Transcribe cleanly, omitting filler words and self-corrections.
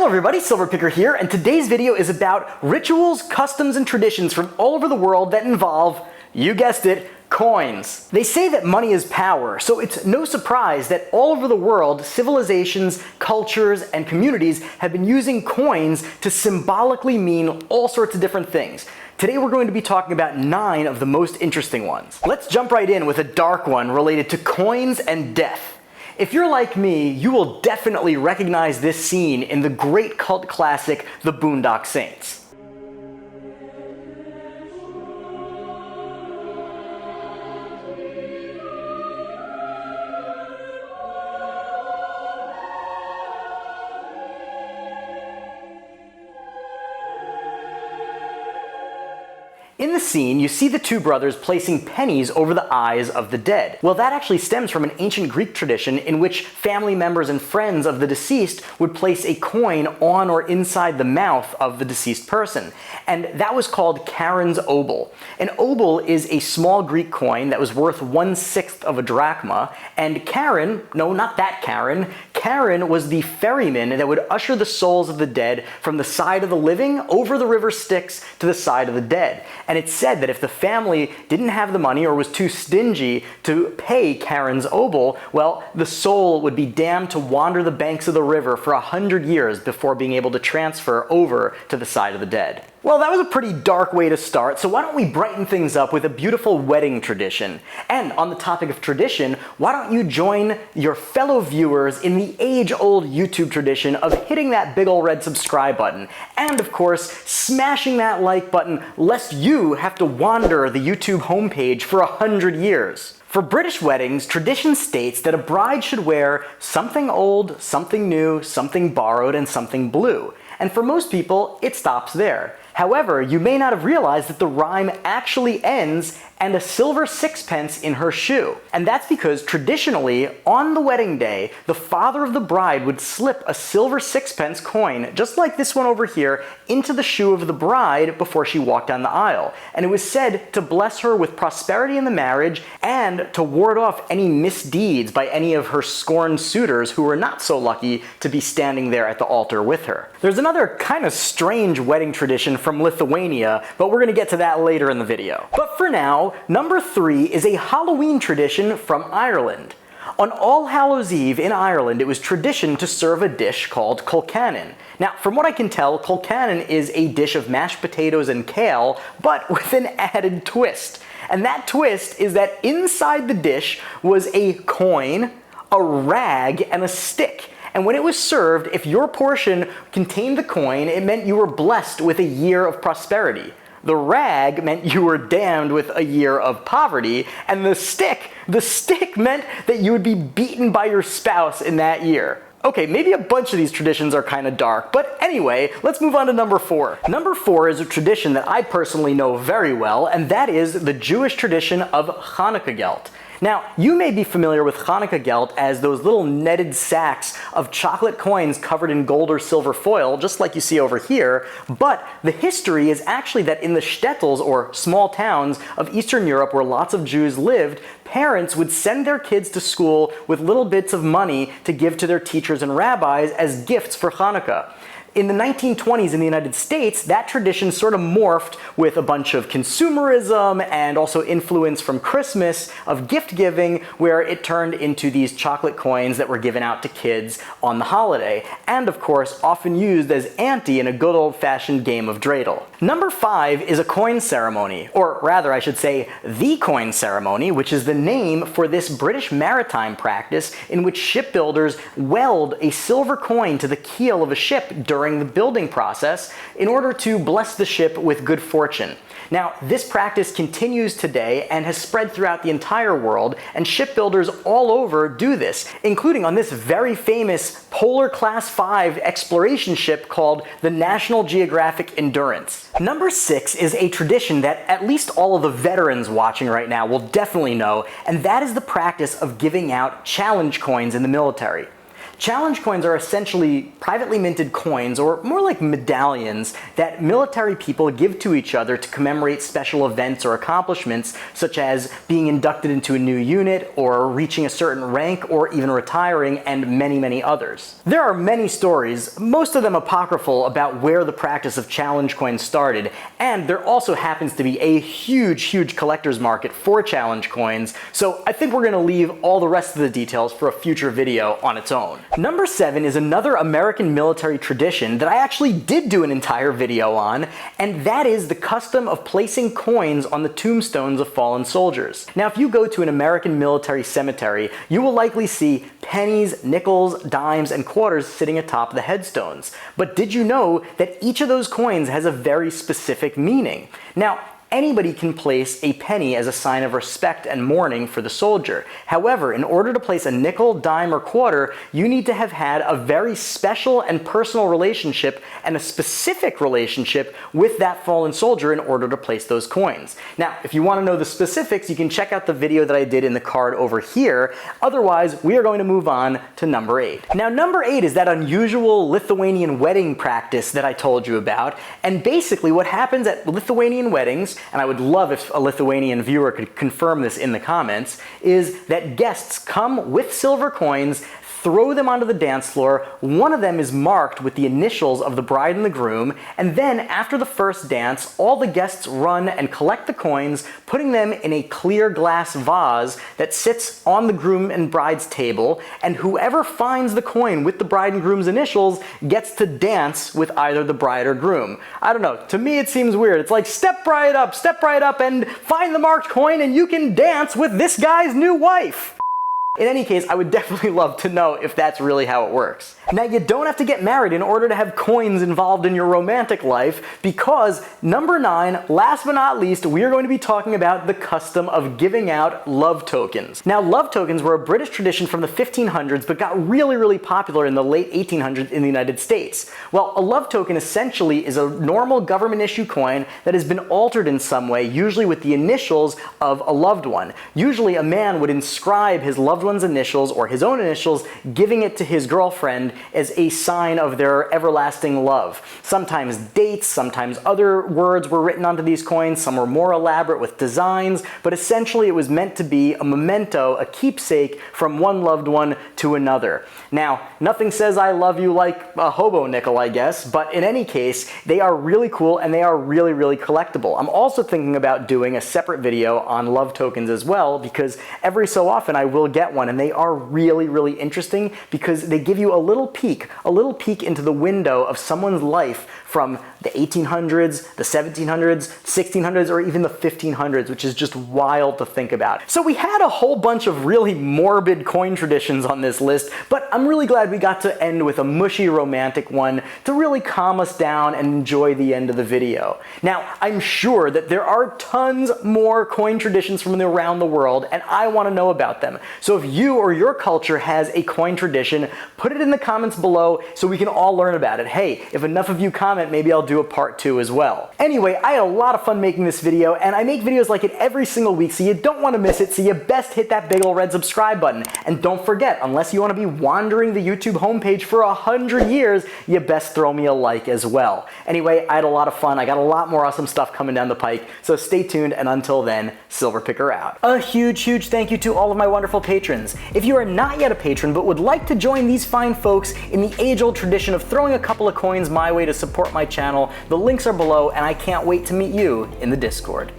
Hello everybody, Silverpicker here, and today's video is about rituals, customs, and traditions from all over the world that involve, you guessed it, coins. They say that money is power, so it's no surprise that all over the world, civilizations, cultures, and communities have been using coins to symbolically mean all sorts of different things. Today we're going to be talking about 9 of the most interesting ones. Let's jump right in with a dark one related to coins and death. If you're like me, you will definitely recognize this scene in the great cult classic, The Boondock Saints. In the scene, you see the two brothers placing pennies over the eyes of the dead. Well, that actually stems from an ancient Greek tradition in which family members and friends of the deceased would place a coin on or inside the mouth of the deceased person. And that was called Charon's obol. An obol is a small Greek coin that was worth 1/6 of a drachma, and Charon, no, not that Charon, Charon was the ferryman that would usher the souls of the dead from the side of the living over the river Styx to the side of the dead. And it's said that if the family didn't have the money or was too stingy to pay Charon's obol, well, the soul would be damned to wander the banks of the river for 100 years before being able to transfer over to the side of the dead. Well, that was a pretty dark way to start, so why don't we brighten things up with a beautiful wedding tradition? And on the topic of tradition, why don't you join your fellow viewers in the age-old YouTube tradition of hitting that big ol' red subscribe button, and of course, smashing that like button lest you have to wander the YouTube homepage for 100 years. For British weddings, tradition states that a bride should wear something old, something new, something borrowed, and something blue. And for most people, it stops there. However, you may not have realized that the rhyme actually ends and a silver 6pence in her shoe. And that's because traditionally, on the wedding day, the father of the bride would slip a silver 6pence coin, just like this one over here, into the shoe of the bride before she walked down the aisle. And it was said to bless her with prosperity in the marriage and to ward off any misdeeds by any of her scorned suitors who were not so lucky to be standing there at the altar with her. There's another kind of strange wedding tradition from Lithuania, but we're going to get to that later in the video. But for now, number 3 is a Halloween tradition from Ireland. On All Hallows Eve in Ireland, it was tradition to serve a dish called colcannon. Now, from what I can tell, colcannon is a dish of mashed potatoes and kale, but with an added twist. And that twist is that inside the dish was a coin, a rag, and a stick. And when it was served, if your portion contained the coin, it meant you were blessed with a year of prosperity. The rag meant you were damned with a year of poverty, and the stick meant that you would be beaten by your spouse in that year. Okay, maybe a bunch of these traditions are kind of dark, but anyway, let's move on to number 4. Number 4 is a tradition that I personally know very well, and that is the Jewish tradition of Hanukkah Gelt. Now, you may be familiar with Hanukkah Gelt as those little netted sacks of chocolate coins covered in gold or silver foil, just like you see over here, but the history is actually that in the shtetls, or small towns, of Eastern Europe where lots of Jews lived, parents would send their kids to school with little bits of money to give to their teachers and rabbis as gifts for Hanukkah. In the 1920s in the United States, that tradition sort of morphed with a bunch of consumerism and also influence from Christmas of gift giving, where it turned into these chocolate coins that were given out to kids on the holiday, and of course often used as ante in a good old-fashioned game of dreidel. Number 5 is a coin ceremony, or rather I should say the coin ceremony, which is the name for this British maritime practice in which shipbuilders weld a silver coin to the keel of a ship during the building process in order to bless the ship with good fortune. Now, this practice continues today and has spread throughout the entire world, and shipbuilders all over do this, including on this very famous Polar Class 5 exploration ship called the National Geographic Endurance. Number 6 is a tradition that at least all of the veterans watching right now will definitely know, and that is the practice of giving out challenge coins in the military. Challenge coins are essentially privately minted coins, or more like medallions, that military people give to each other to commemorate special events or accomplishments, such as being inducted into a new unit, or reaching a certain rank, or even retiring, and many, many others. There are many stories, most of them apocryphal, about where the practice of challenge coins started, and there also happens to be a huge collector's market for challenge coins, so I think we're going to leave all the rest of the details for a future video on its own. Number 7 is another American military tradition that I actually did do an entire video on, and that is the custom of placing coins on the tombstones of fallen soldiers. Now, if you go to an American military cemetery, you will likely see pennies, nickels, dimes, and quarters sitting atop the headstones. But did you know that each of those coins has a very specific meaning? Now, anybody can place a penny as a sign of respect and mourning for the soldier. However, in order to place a nickel, dime, or quarter, you need to have had a very special and personal relationship and a specific relationship with that fallen soldier in order to place those coins. Now, if you want to know the specifics, you can check out the video that I did in the card over here. Otherwise, we are going to move on to number 8. Now, number 8 is that unusual Lithuanian wedding practice that I told you about. And basically what happens at Lithuanian weddings, and I would love if a Lithuanian viewer could confirm this in the comments, is that guests come with silver coins, throw them onto the dance floor. One of them is marked with the initials of the bride and the groom, and then after the first dance, all the guests run and collect the coins, putting them in a clear glass vase that sits on the groom and bride's table, and whoever finds the coin with the bride and groom's initials gets to dance with either the bride or groom. I don't know, to me it seems weird. It's like step right up and find the marked coin and you can dance with this guy's new wife. In any case, I would definitely love to know if that's really how it works. Now, you don't have to get married in order to have coins involved in your romantic life, because number 9, last but not least, we are going to be talking about the custom of giving out love tokens. Now, love tokens were a British tradition from the 1500s, but got really popular in the late 1800s in the United States. Well, a love token essentially is a normal government issue coin that has been altered in some way, usually with the initials of a loved one. Usually a man would inscribe his loved one's initials or his own initials, giving it to his girlfriend as a sign of their everlasting love. Sometimes dates, sometimes other words were written onto these coins, some were more elaborate with designs, but essentially it was meant to be a memento, a keepsake from one loved one to another. Now, nothing says I love you like a hobo nickel, I guess, but in any case, they are really cool and they are really collectible. I'm also thinking about doing a separate video on love tokens as well, because every so often I will get one, and they are really interesting because they give you a little peek into the window of someone's life from the 1800s, the 1700s, 1600s, or even the 1500s, which is just wild to think about. So we had a whole bunch of really morbid coin traditions on this list, but I'm really glad we got to end with a mushy romantic one to really calm us down and enjoy the end of the video. Now, I'm sure that there are tons more coin traditions from around the world, and I want to know about them. So if you or your culture has a coin tradition, put it in the comments below so we can all learn about it. Hey, if enough of you comment, maybe I'll do a part 2 as well. Anyway, I had a lot of fun making this video, and I make videos like it every single week, so you don't want to miss it, so you best hit that big ol' red subscribe button. And don't forget, unless you want to be wandering the YouTube homepage for 100 years, you best throw me a like as well. Anyway, I had a lot of fun. I got a lot more awesome stuff coming down the pike, so stay tuned, and until then, Silverpicker out. A huge thank you to all of my wonderful patrons. If you are not yet a patron but would like to join these fine folks in the age-old tradition of throwing a couple of coins my way to support my channel, the links are below, and I can't wait to meet you in the Discord.